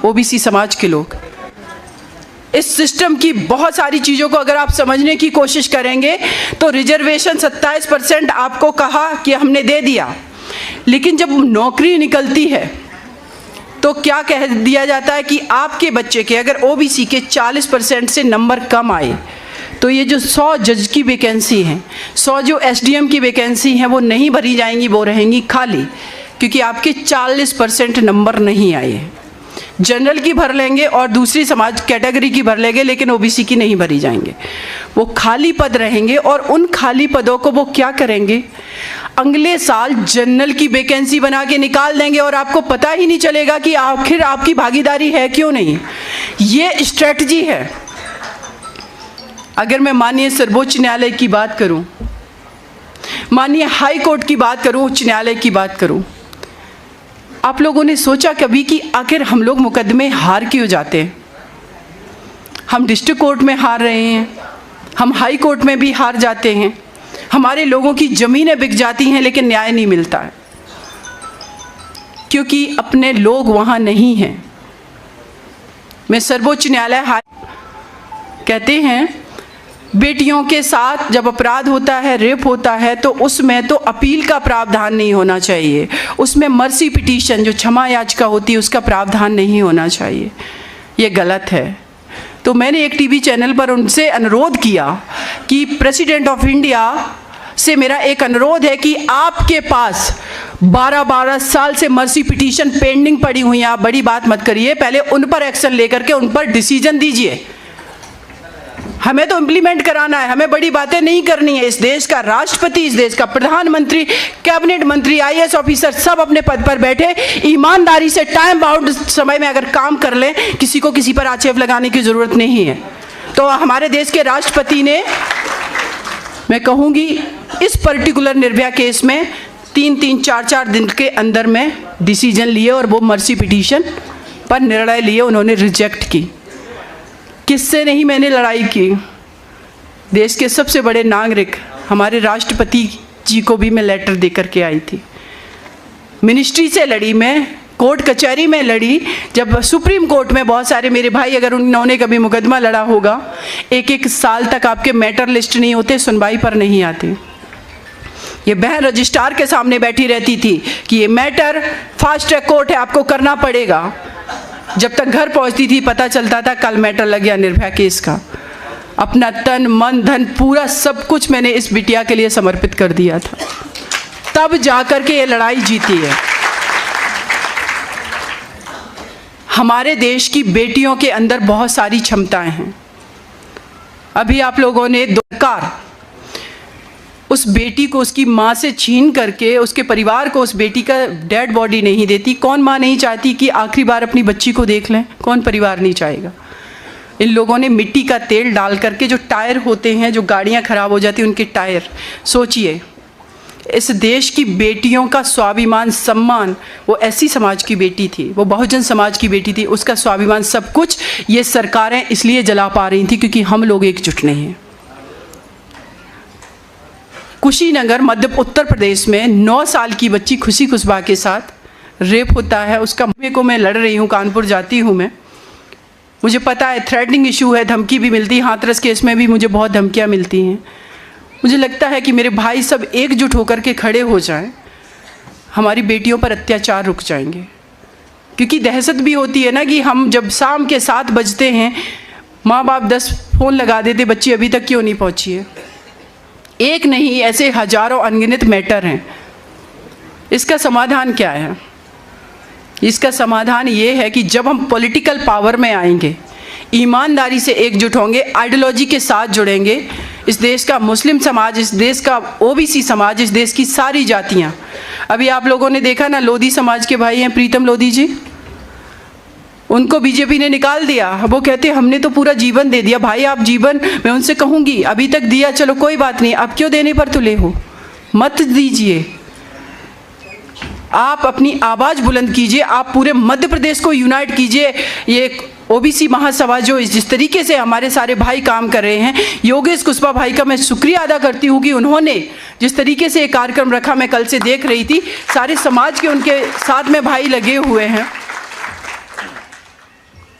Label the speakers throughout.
Speaker 1: OBC समाज के लोग। इस सिस्टम की बहुत सारी चीज़ों को अगर आप समझने की कोशिश करेंगे तो रिजर्वेशन 27% आपको कहा कि हमने दे दिया, लेकिन जब नौकरी निकलती है तो क्या कह दिया जाता है कि आपके बच्चे के अगर ओबीसी के 40% से नंबर कम आए तो ये जो 100 जज की वैकेंसी हैं, 100 जो एसडीएम की वैकेंसी हैं वो नहीं भरी जाएंगी, वो रहेंगी खाली, क्योंकि आपके 40% नंबर नहीं आए। जनरल की भर लेंगे और दूसरी समाज कैटेगरी की भर लेंगे, लेकिन ओबीसी की नहीं भरी जाएंगे, वो खाली पद रहेंगे। और उन खाली पदों को वो क्या करेंगे, अगले साल जनरल की वैकेंसी बना के निकाल देंगे और आपको पता ही नहीं चलेगा कि आखिर आपकी भागीदारी है क्यों नहीं। ये स्ट्रेटजी है। अगर मैं माननीय सर्वोच्च न्यायालय की बात करूं, माननीय हाई कोर्ट की बात करूं, उच्च न्यायालय की बात करूं, आप लोगों ने सोचा कभी कि आखिर हम लोग मुकदमे हार क्यों जाते हैं? हम डिस्ट्रिक्ट कोर्ट में हार रहे हैं, हम हाई कोर्ट में भी हार जाते हैं, हमारे लोगों की ज़मीनें बिक जाती हैं लेकिन न्याय नहीं मिलता है, क्योंकि अपने लोग वहाँ नहीं हैं। मैं सर्वोच्च न्यायालय कहते हैं बेटियों के साथ जब अपराध होता है, रेप होता है, तो उसमें तो अपील का प्रावधान नहीं होना चाहिए, उसमें मर्सी पिटीशन जो क्षमा याचिका होती है उसका प्रावधान नहीं होना चाहिए। ये गलत है। तो मैंने एक टीवी चैनल पर उनसे अनुरोध किया कि प्रेसिडेंट ऑफ इंडिया से मेरा एक अनुरोध है कि आपके पास 12-12 साल से मर्सी पिटीशन पेंडिंग पड़ी हुई हैं, आप बड़ी बात मत करिए, पहले उन पर एक्शन लेकर के उन पर डिसीजन दीजिए। हमें तो इम्प्लीमेंट कराना है, हमें बड़ी बातें नहीं करनी है। इस देश का राष्ट्रपति, इस देश का प्रधानमंत्री, कैबिनेट मंत्री, आईएएस ऑफिसर सब अपने पद पर बैठे ईमानदारी से टाइम बाउंड समय में अगर काम कर लें, किसी को किसी पर आक्षेप लगाने की ज़रूरत नहीं है। तो हमारे देश के राष्ट्रपति ने, मैं कहूँगी इस पर्टिकुलर निर्भया केस में 3-3, 4-4 दिन के अंदर में डिसीजन लिए और वो मर्सी पिटीशन पर निर्णय लिए, उन्होंने रिजेक्ट की। किससे नहीं मैंने लड़ाई की, देश के सबसे बड़े नागरिक हमारे राष्ट्रपति जी को भी मैं लेटर दे करके आई थी। मिनिस्ट्री से लड़ी, मैं कोर्ट कचहरी में लड़ी। जब सुप्रीम कोर्ट में बहुत सारे मेरे भाई, अगर उन्होंने कभी मुकदमा लड़ा होगा, 1-1 साल तक आपके मैटर लिस्ट नहीं होते, सुनवाई पर नहीं आते। ये बहन रजिस्ट्रार के सामने बैठी रहती थी कि ये मैटर फास्ट ट्रैक कोर्ट है, आपको करना पड़ेगा। जब तक घर पहुंचती थी पता चलता था कल मैटर लग गया निर्भया केस का। अपना तन मन धन पूरा सब कुछ मैंने इस बिटिया के लिए समर्पित कर दिया था, तब जाकर के ये लड़ाई जीती है। हमारे देश की बेटियों के अंदर बहुत सारी क्षमताएं हैं। अभी आप लोगों ने सरकार उस बेटी को उसकी माँ से छीन करके उसके परिवार को उस बेटी का डेड बॉडी नहीं देती। कौन माँ नहीं चाहती कि आखिरी बार अपनी बच्ची को देख लें? कौन परिवार नहीं चाहेगा? इन लोगों ने मिट्टी का तेल डाल करके, जो टायर होते हैं, जो गाड़ियाँ ख़राब हो जाती हैं उनके टायर, सोचिए इस देश की बेटियों का स्वाभिमान, सम्मान, वो ऐसी समाज की बेटी थी, वो बहुजन समाज की बेटी थी, उसका स्वाभिमान सब कुछ ये सरकारें इसलिए जला पा रही थी क्योंकि हम लोग एकजुट नहीं हैं। कुशीनगर उत्तर प्रदेश में 9 साल की बच्ची खुशी कुशवाहा के साथ रेप होता है। उसका को मैं लड़ रही हूँ, कानपुर जाती हूँ मैं, मुझे पता है थ्रेटनिंग इशू है, धमकी भी मिलती है। हाथरस केस में भी मुझे बहुत धमकियाँ मिलती हैं। मुझे लगता है कि मेरे भाई सब एकजुट होकर के खड़े हो जाएं, हमारी बेटियों पर अत्याचार रुक जाएंगे। क्योंकि दहशत भी होती है ना कि हम जब शाम के 7 बजते हैं, माँ बाप 10 फ़ोन लगा देते, बच्ची अभी तक क्यों नहीं पहुँची है। एक नहीं, ऐसे हजारों अनगिनत मैटर हैं। इसका समाधान क्या है? इसका समाधान ये है कि जब हम पॉलिटिकल पावर में आएंगे, ईमानदारी से एकजुट होंगे, आइडियोलॉजी के साथ जुड़ेंगे, इस देश का मुस्लिम समाज, इस देश का ओबीसी समाज, इस देश की सारी जातियाँ, अभी आप लोगों ने देखा ना, लोधी समाज के भाई हैं प्रीतम लोधी जी, उनको बीजेपी ने निकाल दिया। वो कहते हमने तो पूरा जीवन दे दिया। भाई आप जीवन, मैं उनसे कहूँगी अभी तक दिया, चलो कोई बात नहीं, अब क्यों देने पर तुले हो? मत दीजिए, आप अपनी आवाज़ बुलंद कीजिए, आप पूरे मध्य प्रदेश को यूनाइट कीजिए। ये ओबीसी महासभा जो जिस तरीके से हमारे सारे भाई काम कर रहे हैं, योगेश कुशवाहा भाई का मैं शुक्रिया अदा करती हूँ कि उन्होंने जिस तरीके से एक कार्यक्रम रखा, मैं कल से देख रही थी, सारे समाज के उनके साथ में भाई लगे हुए हैं।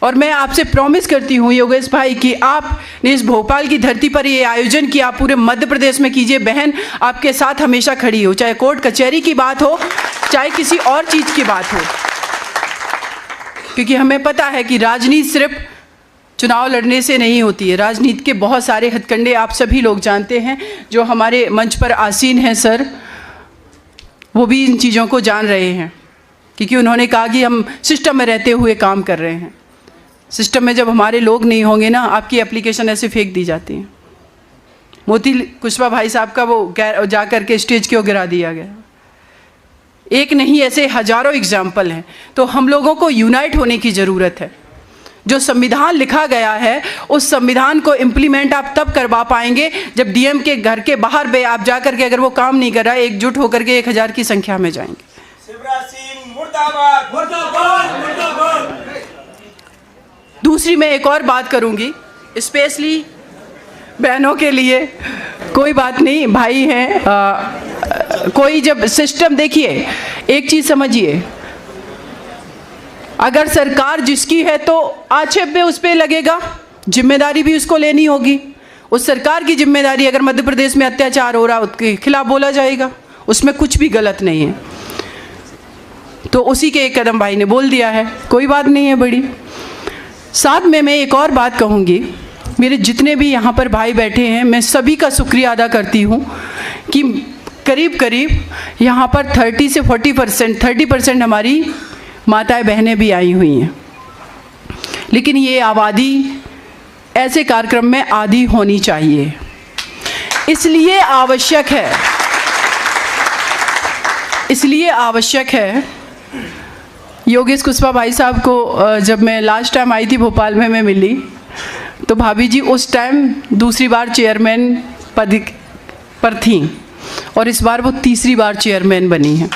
Speaker 1: और मैं आपसे प्रॉमिस करती हूँ योगेश भाई कि आपने इस भोपाल की धरती पर ये आयोजन किया, आप पूरे मध्य प्रदेश में कीजिए। बहन आपके साथ हमेशा खड़ी हो, चाहे कोर्ट कचहरी की बात हो, चाहे किसी और चीज़ की बात हो, क्योंकि हमें पता है कि राजनीति सिर्फ चुनाव लड़ने से नहीं होती है। राजनीति के बहुत सारे हथकंडे आप सभी लोग जानते हैं। जो हमारे मंच पर आसीन हैं सर, वो भी इन चीज़ों को जान रहे हैं, क्योंकि उन्होंने कहा कि हम सिस्टम में रहते हुए काम कर रहे हैं। सिस्टम में जब हमारे लोग नहीं होंगे ना, आपकी एप्लीकेशन ऐसे फेंक दी जाती है। मोती कुशवाहा भाई साहब का वो जा कर के स्टेज क्यों गिरा दिया गया, एक नहीं ऐसे हजारों एग्जाम्पल हैं। तो हम लोगों को यूनाइट होने की ज़रूरत है। जो संविधान लिखा गया है, उस संविधान को इम्प्लीमेंट आप तब करवा पाएंगे जब डीएम के घर के बाहर पे आप जा कर के, अगर वो काम नहीं कर रहा है, एकजुट होकर के 1000 की संख्या में जाएंगे।
Speaker 2: शिवराज सिंह मुर्दाबाद, मुर्दाबाद, मुर्दाबाद।
Speaker 1: दूसरी मैं एक और बात करूंगी, स्पेशली बहनों के लिए। कोई बात नहीं, भाई हैं। कोई जब सिस्टम, देखिए एक चीज़ समझिए, अगर सरकार जिसकी है तो आक्षेप भी उस पर लगेगा, जिम्मेदारी भी उसको लेनी होगी। उस सरकार की जिम्मेदारी, अगर मध्य प्रदेश में अत्याचार हो रहा है उसके खिलाफ बोला जाएगा, उसमें कुछ भी गलत नहीं है। तो उसी के एक कदम भाई ने बोल दिया है, कोई बात नहीं है बड़ी। साथ में मैं एक और बात कहूँगी, मेरे जितने भी यहाँ पर भाई बैठे हैं, मैं सभी का शुक्रिया अदा करती हूँ कि करीब करीब यहाँ पर 30 से 40% हमारी माताएं बहनें भी आई हुई हैं। लेकिन ये आबादी ऐसे कार्यक्रम में आदी होनी चाहिए, इसलिए आवश्यक है। योगेश कुशवाहा भाई साहब को जब मैं लास्ट टाइम आई थी भोपाल में, मैं मिली, तो भाभी जी उस टाइम दूसरी बार चेयरमैन पद पर थीं और इस बार वो तीसरी बार चेयरमैन बनी हैं।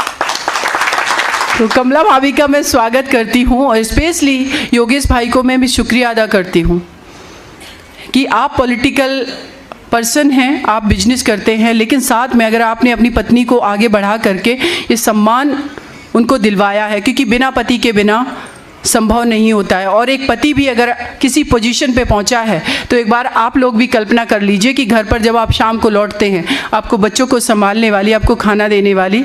Speaker 1: तो कमला भाभी का मैं स्वागत करती हूँ और स्पेशली योगेश भाई को मैं भी शुक्रिया अदा करती हूँ कि आप पॉलिटिकल पर्सन हैं, आप बिजनेस करते हैं, लेकिन साथ में अगर आपने अपनी पत्नी को आगे बढ़ा करके ये सम्मान उनको दिलवाया है, क्योंकि बिना पति के बिना संभव नहीं होता है। और एक पति भी अगर किसी पोजीशन पे पहुंचा है तो एक बार आप लोग भी कल्पना कर लीजिए कि घर पर जब आप शाम को लौटते हैं, आपको बच्चों को संभालने वाली, आपको खाना देने वाली,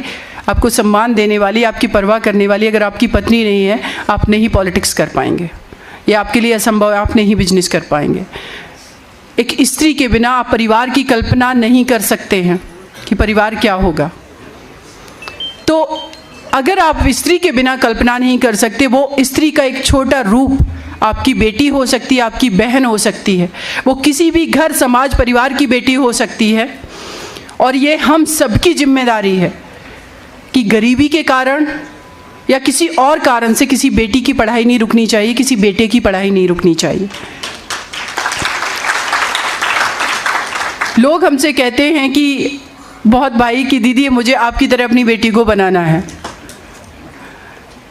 Speaker 1: आपको सम्मान देने वाली, आपकी परवाह करने वाली अगर आपकी पत्नी नहीं है, आप नहीं पॉलिटिक्स कर पाएंगे, ये आपके लिए असंभव है, आप नहीं बिजनेस कर पाएंगे। एक स्त्री के बिना आप परिवार की कल्पना नहीं कर सकते हैं कि परिवार क्या होगा। तो अगर आप स्त्री के बिना कल्पना नहीं कर सकते, वो स्त्री का एक छोटा रूप आपकी बेटी हो सकती है, आपकी बहन हो सकती है, वो किसी भी घर समाज परिवार की बेटी हो सकती है। और ये हम सबकी जिम्मेदारी है कि गरीबी के कारण या किसी और कारण से किसी बेटी की पढ़ाई नहीं रुकनी चाहिए, किसी बेटे की पढ़ाई नहीं रुकनी चाहिए। लोग हमसे कहते हैं कि बहुत भाई कि दीदी मुझे आपकी तरह अपनी बेटी को बनाना है।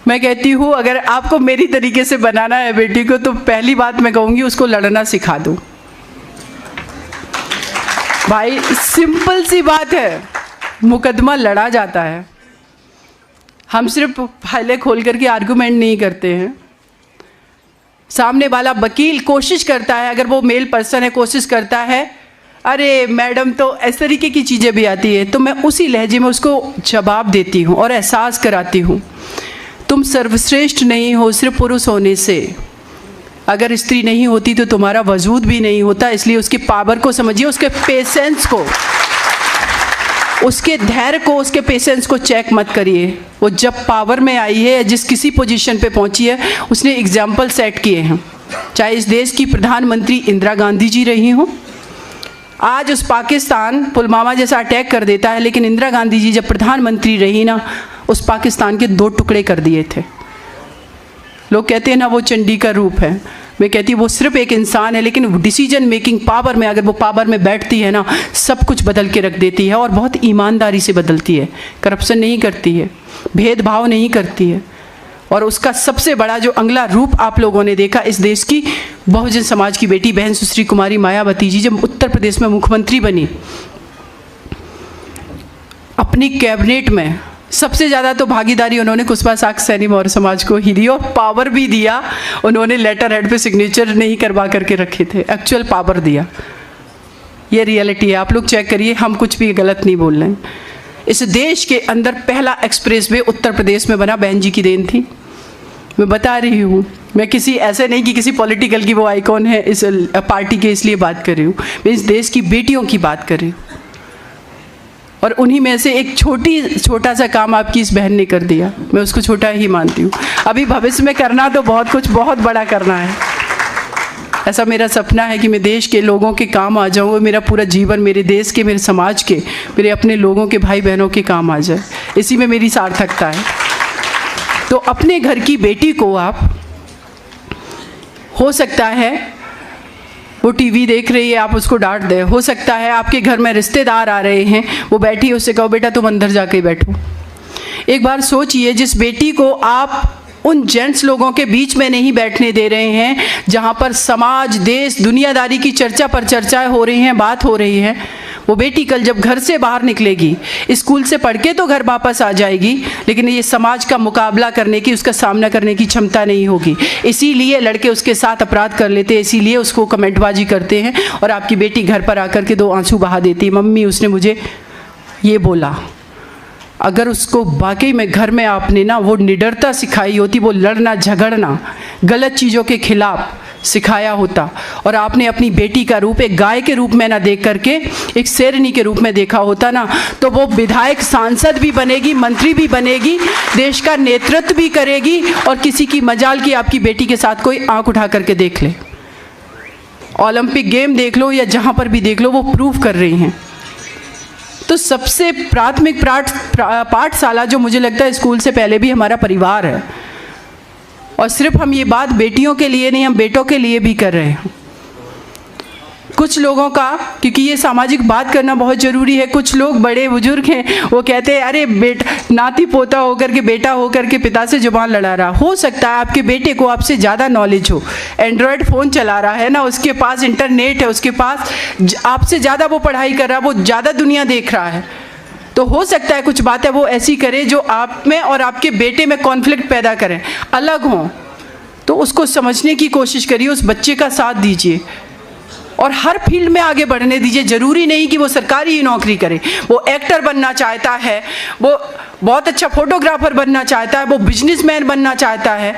Speaker 1: मैं कहती हूँ अगर आपको मेरी तरीके से बनाना है बेटी को, तो पहली बात मैं कहूँगी उसको लड़ना सिखा दो। भाई सिंपल सी बात है, मुकदमा लड़ा जाता है। हम सिर्फ फाइलें खोल करके आर्गूमेंट नहीं करते हैं। सामने वाला वकील कोशिश करता है, अगर वो मेल पर्सन है, कोशिश करता है, अरे मैडम तो इस तरीके की चीज़ें भी आती है, तो मैं उसी लहजे में उसको जवाब देती हूँ और एहसास कराती हूँ तुम सर्वश्रेष्ठ नहीं हो सिर्फ पुरुष होने से। अगर स्त्री नहीं होती तो तुम्हारा वजूद भी नहीं होता। इसलिए उसके पावर को समझिए, उसके पेशेंस को, उसके धैर्य को, उसके पेशेंस को चेक मत करिए। वो जब पावर में आई है, जिस किसी पोजीशन पे पहुंची है, उसने एग्जाम्पल सेट किए हैं। चाहे इस देश की प्रधानमंत्री इंदिरा गांधी जी रही हों, आज उस पाकिस्तान पुलवामा जैसा अटैक कर देता है, लेकिन इंदिरा गांधी जी जब प्रधानमंत्री रही ना, उस पाकिस्तान के 2 टुकड़े कर दिए थे। लोग कहते हैं ना वो चंडी का रूप है, मैं कहती हूँ वो सिर्फ एक इंसान है, लेकिन डिसीजन मेकिंग पावर में अगर वो पावर में बैठती है ना, सब कुछ बदल के रख देती है और बहुत ईमानदारी से बदलती है। करप्शन नहीं करती है, भेदभाव नहीं करती है। और उसका सबसे बड़ा जो अगला रूप आप लोगों ने देखा, इस देश की बहुजन समाज की बेटी बहन सुश्री कुमारी मायावती जी जब उत्तर प्रदेश में मुख्यमंत्री बनी, अपनी कैबिनेट में सबसे ज़्यादा तो भागीदारी उन्होंने कुशवा साक्ष सैनी मौर्य समाज को ही दी, और पावर भी दिया उन्होंने। लेटर हेड पे सिग्नेचर नहीं करवा करके रखे थे, एक्चुअल पावर दिया। ये रियलिटी है, आप लोग चेक करिए, हम कुछ भी गलत नहीं बोल रहे हैं। इस देश के अंदर पहला एक्सप्रेसवे उत्तर प्रदेश में बना, बहन जी की देन थी। मैं बता रही हूँ, मैं किसी ऐसे नहीं कि किसी पॉलिटिकल की वो आइकॉन है इस पार्टी के इसलिए बात कर रही हूँ, मैं इस देश की बेटियों की बात कर रही हूँ। और उन्हीं में से एक छोटा सा काम आपकी इस बहन ने कर दिया, मैं उसको छोटा ही मानती हूँ। अभी भविष्य में करना तो बहुत बड़ा करना है। ऐसा मेरा सपना है कि मैं देश के लोगों के काम आ जाऊँ, मेरा पूरा जीवन मेरे देश के, मेरे समाज के, मेरे अपने लोगों के, भाई बहनों के काम आ जाए। इसी में मेरी सार्थकता है। तो अपने घर की बेटी को आप, हो सकता है वो टीवी देख रही है, आप उसको डांट दें। हो सकता है आपके घर में रिश्तेदार आ रहे हैं, वो बैठी है, उससे कहो बेटा तुम अंदर जाके बैठो। एक बार सोचिए, जिस बेटी को आप उन जेंट्स लोगों के बीच में नहीं बैठने दे रहे हैं जहां पर समाज, देश, दुनियादारी की चर्चा पर चर्चाएं हो रही हैं, बात हो रही है, वो बेटी कल जब घर से बाहर निकलेगी, स्कूल से पढ़ के तो घर वापस आ जाएगी, लेकिन ये समाज का मुकाबला करने की, उसका सामना करने की क्षमता नहीं होगी। इसीलिए लड़के उसके साथ अपराध कर लेते हैं, इसीलिए उसको कमेंटबाजी करते हैं। और आपकी बेटी घर पर आकर के 2 आंसू बहा देती है, मम्मी उसने मुझे ये बोला। अगर उसको वाकई में घर में आपने ना वो निडरता सिखाई होती, वो लड़ना झगड़ना, गलत चीज़ों के खिलाफ सिखाया होता, और आपने अपनी बेटी का रूप एक गाय के रूप में ना देख करके एक शेरनी के रूप में देखा होता ना, तो वो विधायक, सांसद भी बनेगी, मंत्री भी बनेगी, देश का नेतृत्व भी करेगी। और किसी की मजाल की आपकी बेटी के साथ कोई आंख उठा करके देख ले, ओलंपिक गेम देख लो या जहाँ पर भी देख लो, वो प्रूव कर रही हैं। तो सबसे प्राथमिक पाठशाला जो मुझे लगता है स्कूल से पहले भी हमारा परिवार है। और सिर्फ हम ये बात बेटियों के लिए नहीं, हम बेटों के लिए भी कर रहे हैं। कुछ लोगों का, क्योंकि ये सामाजिक बात करना बहुत ज़रूरी है, कुछ लोग बड़े बुजुर्ग हैं, वो कहते हैं अरे बेटा, नाती पोता होकर के, बेटा होकर के पिता से जुबान लड़ा रहा। हो सकता है आपके बेटे को आपसे ज़्यादा नॉलेज हो, एंड्रॉयड फ़ोन चला रहा है ना, उसके पास इंटरनेट है, उसके पास आपसे ज़्यादा वो पढ़ाई कर रहा है, वो ज़्यादा दुनिया देख रहा है। तो हो सकता है कुछ बातें वो ऐसी करे जो आप में और आपके बेटे में कॉन्फ्लिक्ट पैदा करें, अलग हों। तो उसको समझने की कोशिश करिए, उस बच्चे का साथ दीजिए और हर फील्ड में आगे बढ़ने दीजिए। ज़रूरी नहीं कि वो सरकारी ही नौकरी करे, वो एक्टर बनना चाहता है, वो बहुत अच्छा फोटोग्राफर बनना चाहता है, वो बिजनेसमैन बनना चाहता है,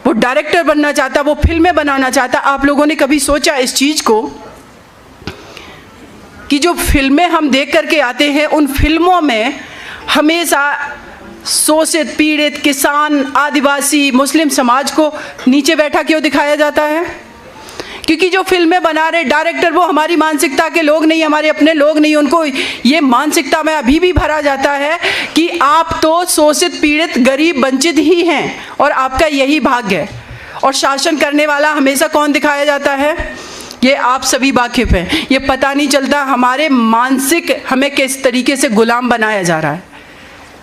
Speaker 1: वो डायरेक्टर बनना चाहता है, वो फिल्में बनाना चाहता है। आप लोगों ने कभी सोचा इस चीज़ को कि जो फिल्में हम देख करके आते हैं, उन फिल्मों में हमेशा शोषित, पीड़ित, किसान, आदिवासी, मुस्लिम समाज को नीचे बैठा क्यों दिखाया जाता है? क्योंकि जो फिल्में बना रहे डायरेक्टर वो हमारी मानसिकता के लोग नहीं, हमारे अपने लोग नहीं। उनको ये मानसिकता में अभी भी भरा जाता है कि आप तो शोषित, पीड़ित, गरीब, वंचित ही हैं और आपका यही भाग्य है। और शासन करने वाला हमेशा कौन दिखाया जाता है? ये आप सभी वाकिफ हैं। ये पता नहीं चलता हमारे मानसिक, हमें किस तरीके से गुलाम बनाया जा रहा है।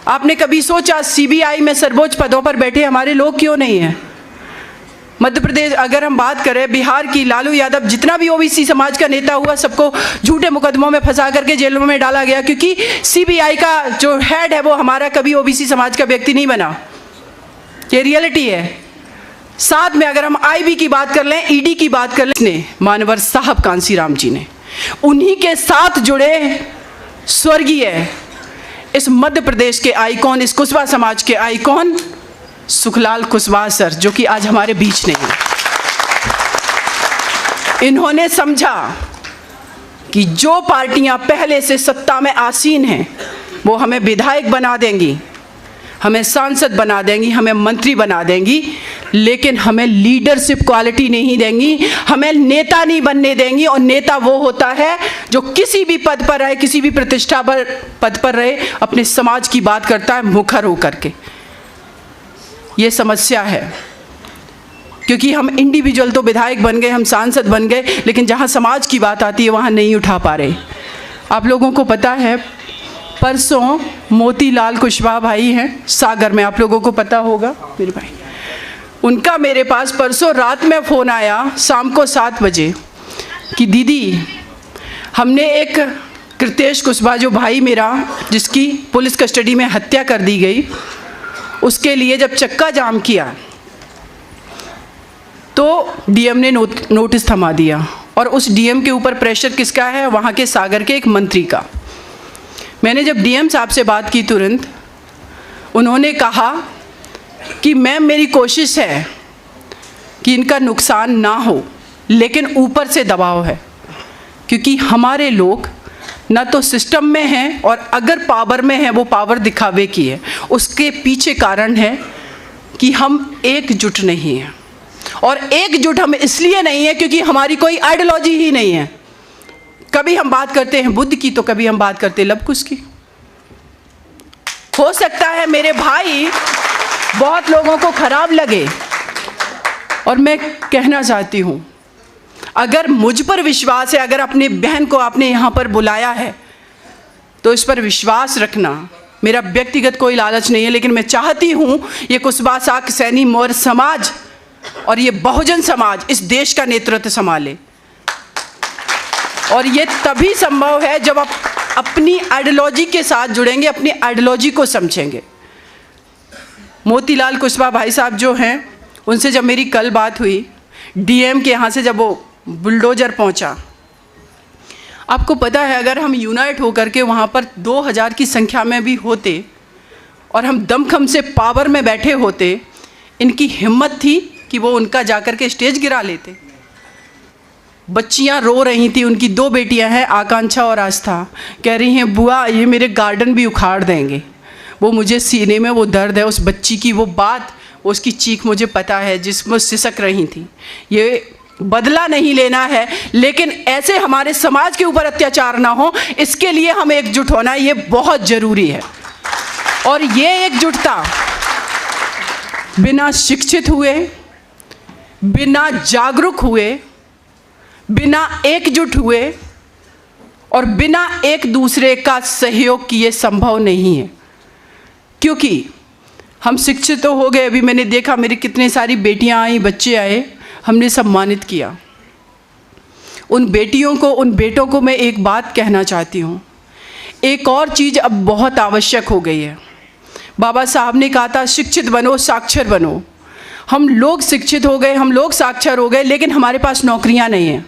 Speaker 1: आपने कभी सोचा सीबीआई में सर्वोच्च पदों पर बैठे हमारे लोग क्यों नहीं हैं? मध्य प्रदेश, अगर हम बात करें बिहार की, लालू यादव जितना भी ओबीसी समाज का नेता हुआ, सबको झूठे मुकदमों में फंसा करके जेलों में डाला गया, क्योंकि सीबीआई का जो हेड है वो हमारा कभी ओबीसी समाज का व्यक्ति नहीं बना। ये रियलिटी है। साथ में अगर हम आईबी की बात कर लें, ईडी की बात कर लें, मानवर साहब कांसीराम जी ने, उन्हीं के साथ जुड़े स्वर्गीय इस मध्य प्रदेश के आइकॉन, इस कुशवाहा समाज के आइकॉन सुखलाल कुशवाहा सर, जो कि आज हमारे बीच नहीं है, इन्होंने समझा कि जो पार्टियां पहले से सत्ता में आसीन हैं वो हमें विधायक बना देंगी, हमें सांसद बना देंगी, हमें मंत्री बना देंगी, लेकिन हमें लीडरशिप क्वालिटी नहीं देंगी, हमें नेता नहीं बनने देंगी। और नेता वो होता है जो किसी भी पद पर रहे, किसी भी प्रतिष्ठा पर पद पर रहे, अपने समाज की बात करता है मुखर होकर के। ये समस्या है, क्योंकि हम इंडिविजुअल तो विधायक बन गए, हम सांसद बन गए, लेकिन जहाँ समाज की बात आती है वहाँ नहीं उठा पा रहे। आप लोगों को पता है, परसों मोतीलाल कुशवाहा भाई हैं सागर में, आप लोगों को पता होगा मेरे भाई, उनका मेरे पास परसों रात में फ़ोन आया शाम को 7 बजे कि दीदी हमने एक कृतेश कुशवाहा जो भाई मेरा, जिसकी पुलिस कस्टडी में हत्या कर दी गई, उसके लिए जब चक्का जाम किया तो डीएम ने नोटिस थमा दिया। और उस डीएम के ऊपर प्रेशर किसका है? वहाँ के सागर के एक मंत्री का। मैंने जब डीएम साहब से बात की तुरंत, उन्होंने कहा कि मैम मेरी कोशिश है कि इनका नुकसान ना हो, लेकिन ऊपर से दबाव है, क्योंकि हमारे लोग ना तो सिस्टम में हैं और अगर पावर में है वो पावर दिखावे की है। उसके पीछे कारण है कि हम एकजुट नहीं हैं। और एकजुट हम इसलिए नहीं है क्योंकि हमारी कोई आइडियोलॉजी ही नहीं है। कभी हम बात करते हैं बुद्ध की तो कभी हम बात करते हैं लवकुश की। हो सकता है मेरे भाई बहुत लोगों को खराब लगे, और मैं कहना चाहती हूँ अगर मुझ पर विश्वास है, अगर अपनी बहन को आपने यहाँ पर बुलाया है तो इस पर विश्वास रखना। मेरा व्यक्तिगत कोई लालच नहीं है, लेकिन मैं चाहती हूँ ये कुशवाहा साक सैनी मौर्य समाज और ये बहुजन समाज इस देश का नेतृत्व संभाले। और ये तभी संभव है जब आप अपनी आइडियोलॉजी के साथ जुड़ेंगे, अपनी आइडियोलॉजी को समझेंगे। मोतीलाल कुशवाहा भाई साहब जो हैं, उनसे जब मेरी कल बात हुई, डीएम के यहाँ से जब वो बुलडोजर पहुँचा, आपको पता है अगर हम यूनाइट होकर के वहाँ पर 2000 की संख्या में भी होते और हम दमखम से पावर में बैठे होते, इनकी हिम्मत थी कि वो उनका जाकर के स्टेज गिरा लेते। बच्चियां रो रही थी, उनकी 2 बेटियां हैं, आकांक्षा और आस्था, कह रही हैं बुआ ये मेरे गार्डन भी उखाड़ देंगे। वो मुझे सीने में वो दर्द है उस बच्ची की, वो बात, उसकी चीख मुझे पता है जिसमें सिसक रही थी। ये बदला नहीं लेना है, लेकिन ऐसे हमारे समाज के ऊपर अत्याचार ना हो, इसके लिए हम एकजुट होना ये बहुत ज़रूरी है। और ये एकजुटता बिना शिक्षित हुए, बिना जागरूक हुए, बिना एकजुट हुए और बिना एक दूसरे का सहयोग किए संभव नहीं है। क्योंकि हम शिक्षित तो हो गए, अभी मैंने देखा मेरी कितनी सारी बेटियां आई, बच्चे आए, हमने सम्मानित किया उन बेटियों को, उन बेटों को। मैं एक बात कहना चाहती हूँ, एक और चीज़ अब बहुत आवश्यक हो गई है। बाबा साहब ने कहा था शिक्षित बनो, साक्षर बनो। हम लोग शिक्षित हो गए, हम लोग साक्षर हो गए, लेकिन हमारे पास नौकरियां नहीं हैं।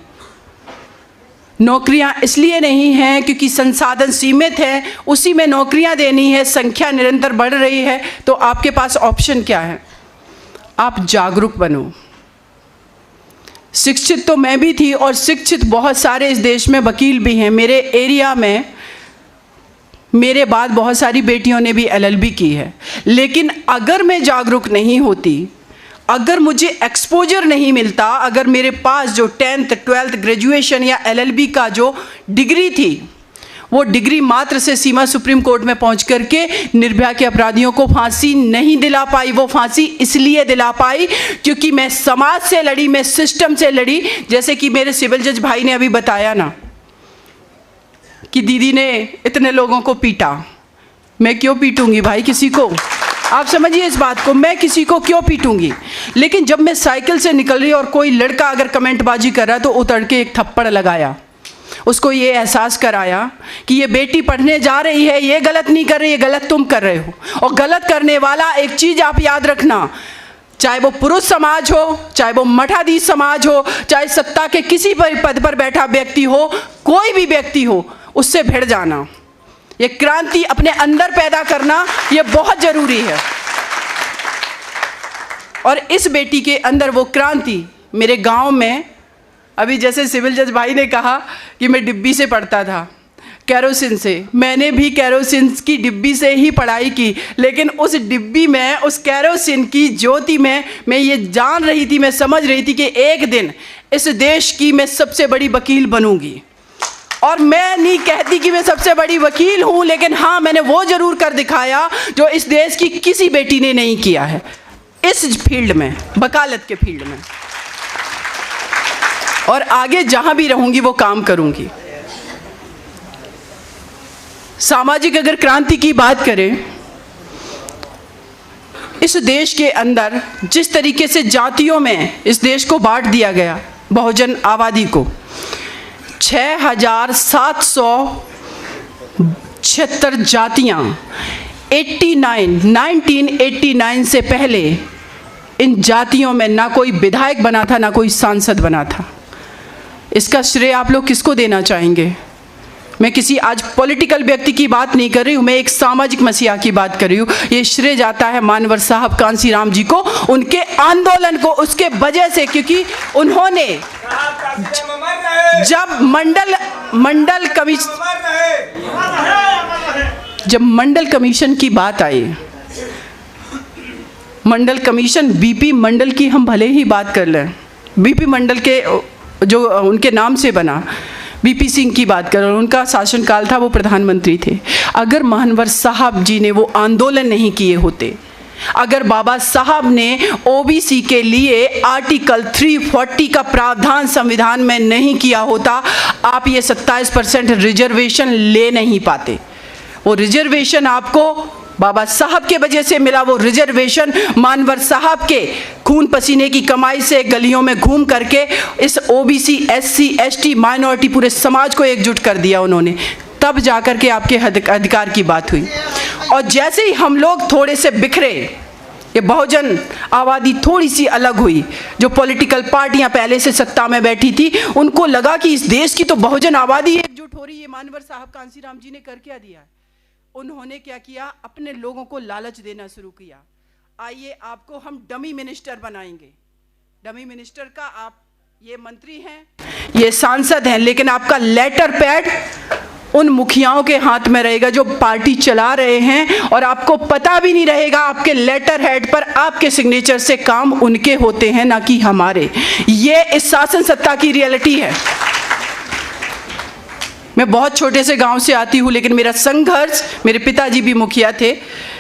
Speaker 1: नौकरियां इसलिए नहीं हैं क्योंकि संसाधन सीमित है, उसी में नौकरियां देनी है, संख्या निरंतर बढ़ रही है। तो आपके पास ऑप्शन क्या है? आप जागरूक बनो। शिक्षित तो मैं भी थी और शिक्षित बहुत सारे इस देश में वकील भी हैं। मेरे एरिया में मेरे बाद बहुत सारी बेटियों ने भी LLB की है। लेकिन अगर मैं जागरूक नहीं होती, अगर मुझे एक्सपोजर नहीं मिलता, अगर मेरे पास जो 10th 12th ग्रेजुएशन या LLB का जो डिग्री थी, वो डिग्री मात्र से सीमा सुप्रीम कोर्ट में पहुंच करके निर्भया के अपराधियों को फांसी नहीं दिला पाई। वो फांसी इसलिए दिला पाई क्योंकि मैं समाज से लड़ी, मैं सिस्टम से लड़ी। जैसे कि मेरे सिविल जज भाई ने अभी बताया ना कि दीदी ने इतने लोगों को पीटा। मैं क्यों पीटूंगी भाई किसी को? आप समझिए इस बात को, मैं किसी को क्यों पीटूंगी? लेकिन जब मैं साइकिल से निकल रही और कोई लड़का अगर कमेंटबाजी कर रहा तो उतर के एक थप्पड़ लगाया, उसको ये एहसास कराया कि ये बेटी पढ़ने जा रही है, ये गलत नहीं कर रही, ये गलत तुम कर रहे हो। और गलत करने वाला, एक चीज़ आप याद रखना, चाहे वो पुरुष समाज हो, चाहे वो मठाधीश समाज हो, चाहे सत्ता के किसी पद पर बैठा व्यक्ति हो, कोई भी व्यक्ति हो, उससे भिड़ जाना, ये क्रांति अपने अंदर पैदा करना, ये बहुत ज़रूरी है। और इस बेटी के अंदर वो क्रांति मेरे गांव में, अभी जैसे सिविल जज भाई ने कहा कि मैं डिब्बी से पढ़ता था, कैरोसिन से, मैंने भी कैरोसिन की डिब्बी से ही पढ़ाई की। लेकिन उस डिब्बी में, उस कैरोसिन की ज्योति में मैं ये जान रही थी, मैं समझ रही थी कि एक दिन इस देश की मैं सबसे बड़ी वकील बनूंगी। और मैं नहीं कहती कि मैं सबसे बड़ी वकील हूँ, लेकिन हाँ, मैंने वो ज़रूर कर दिखाया जो इस देश की किसी बेटी ने नहीं किया है, इस फील्ड में, वकालत के फील्ड में। और आगे जहाँ भी रहूँगी वो काम करूँगी। सामाजिक अगर क्रांति की बात करें, इस देश के अंदर जिस तरीके से जातियों में इस देश को बांट दिया गया, बहुजन आबादी को 6,700 76 जातियाँ 1989 से पहले इन जातियों में ना कोई विधायक बना था, ना कोई सांसद बना था। इसका श्रेय आप लोग किसको देना चाहेंगे? मैं किसी आज पॉलिटिकल व्यक्ति की बात नहीं कर रही हूँ, मैं एक सामाजिक मसीहा की बात कर रही हूँ। ये श्रेय जाता है मानवर साहब कांसीराम जी को, उनके आंदोलन को, उसके वजह से, क्योंकि उन्होंने जब मंडल कमीशन की बात आई, मंडल कमीशन, बीपी मंडल की हम भले ही बात कर लें, बीपी मंडल के जो उनके नाम से बना, बीपी सिंह की बात करें, उनका शासनकाल था, वो प्रधानमंत्री थे। अगर मानवर साहब जी ने वो आंदोलन नहीं किए होते, अगर बाबा साहब ने ओबीसी के लिए आर्टिकल 340 का प्रावधान संविधान में नहीं किया होता, आप ये 27% रिजर्वेशन ले नहीं पाते। वो रिजर्वेशन आपको बाबा साहब के वजह से मिला। वो रिजर्वेशन मानवर साहब के खून पसीने की कमाई से गलियों में घूम करके इस ओबीसी, एससी, एसटी, माइनॉरिटी पूरे समाज को एकजुट कर दिया उन्होंने, तब जाकर के आपके अधिकार की बात हुई। और जैसे ही हम लोग थोड़े से बिखरे, ये बहुजन आबादी थोड़ी सी अलग हुई, जो पॉलिटिकल पार्टियां पहले से सत्ता में बैठी थी, उनको लगा कि इस देश की तो बहुजन आबादी एकजुट हो रही है, मानवर साहब कांसीराम जी ने कर क्या दिया? उन्होंने क्या किया? अपने लोगों को लालच देना शुरू किया। आइए आपको हम डमी मिनिस्टर बनाएंगे। डमी मिनिस्टर का आप ये मंत्री हैं, ये सांसद हैं, लेकिन आपका लेटर पैड उन मुखियाओं के हाथ में रहेगा जो पार्टी चला रहे हैं, और आपको पता भी नहीं रहेगा आपके लेटर हेड पर आपके सिग्नेचर से काम उनके होते हैं, ना कि हमारे। ये इस शासन सत्ता की रियलिटी है। मैं बहुत छोटे से गांव से आती हूँ, लेकिन मेरा संघर्ष, मेरे पिताजी भी मुखिया थे,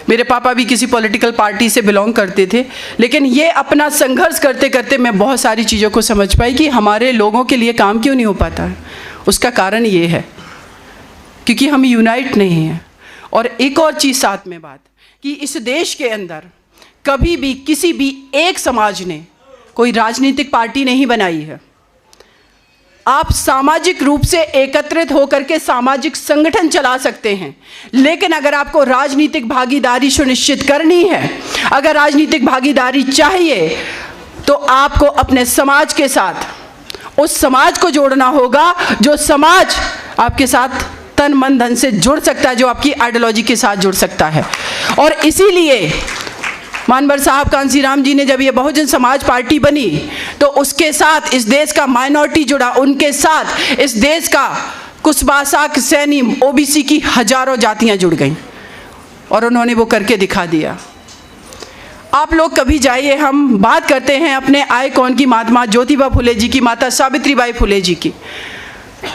Speaker 1: मेरे पापा भी किसी पॉलिटिकल पार्टी से बिलोंग करते थे, लेकिन ये अपना संघर्ष करते करते मैं बहुत सारी चीज़ों को समझ पाई कि हमारे लोगों के लिए काम क्यों नहीं हो पाता है। उसका कारण ये है क्योंकि हम यूनाइट नहीं हैं। और एक और चीज़ साथ में बात, कि इस देश के अंदर कभी भी किसी भी एक समाज ने कोई राजनीतिक पार्टी नहीं बनाई है। आप सामाजिक रूप से एकत्रित होकर के सामाजिक संगठन चला सकते हैं, लेकिन अगर आपको राजनीतिक भागीदारी सुनिश्चित करनी है, अगर राजनीतिक भागीदारी चाहिए, तो आपको अपने समाज के साथ उस समाज को जोड़ना होगा जो समाज आपके साथ तन मन धन से जुड़ सकता है, जो आपकी आइडियोलॉजी के साथ जुड़ सकता है। और इसीलिए मानवर साहब कांसीराम जी ने जब ये बहुजन समाज पार्टी बनी, तो उसके साथ इस देश का माइनॉरिटी जुड़ा, उनके साथ इस देश का कुशवाहा, सैनी, ओबीसी की हजारों जातियां जुड़ गईं, और उन्होंने वो करके दिखा दिया। आप लोग कभी जाइए, हम बात करते हैं अपने आइकॉन की, महात्मा ज्योतिबा फुले जी की, माता सावित्रीबाई फुले जी की।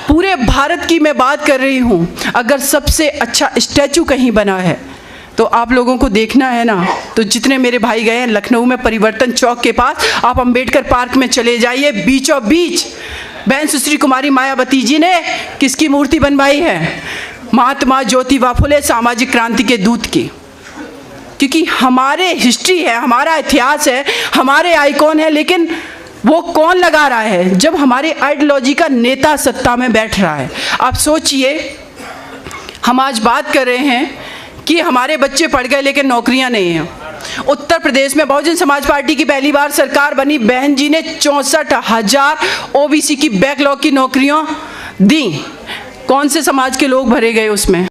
Speaker 1: पूरे भारत की मैं बात कर रही हूँ। अगर सबसे अच्छा स्टैचू कहीं बना है तो आप लोगों को देखना है ना, तो जितने मेरे भाई गए हैं लखनऊ में परिवर्तन चौक के पास, आप अंबेडकर पार्क में चले जाइए, बीचों बीच बहन सुश्री कुमारी मायावती जी ने किसकी मूर्ति बनवाई है? महात्मा ज्योतिबा फुले, सामाजिक क्रांति के दूत की। क्योंकि हमारे हिस्ट्री है, हमारा इतिहास है, हमारे आइकॉन है, लेकिन वो कौन लगा रहा है? जब हमारे आइडियोलॉजी का नेता सत्ता में बैठ रहा है। आप सोचिए, हम आज बात कर रहे हैं कि हमारे बच्चे पढ़ गए लेकिन नौकरियां नहीं हैं। उत्तर प्रदेश में बहुजन समाज पार्टी की पहली बार सरकार बनी, बहन जी ने 64,000 ओबीसी की बैकलॉग की नौकरियां दी। कौन से समाज के लोग भरे गए उसमें?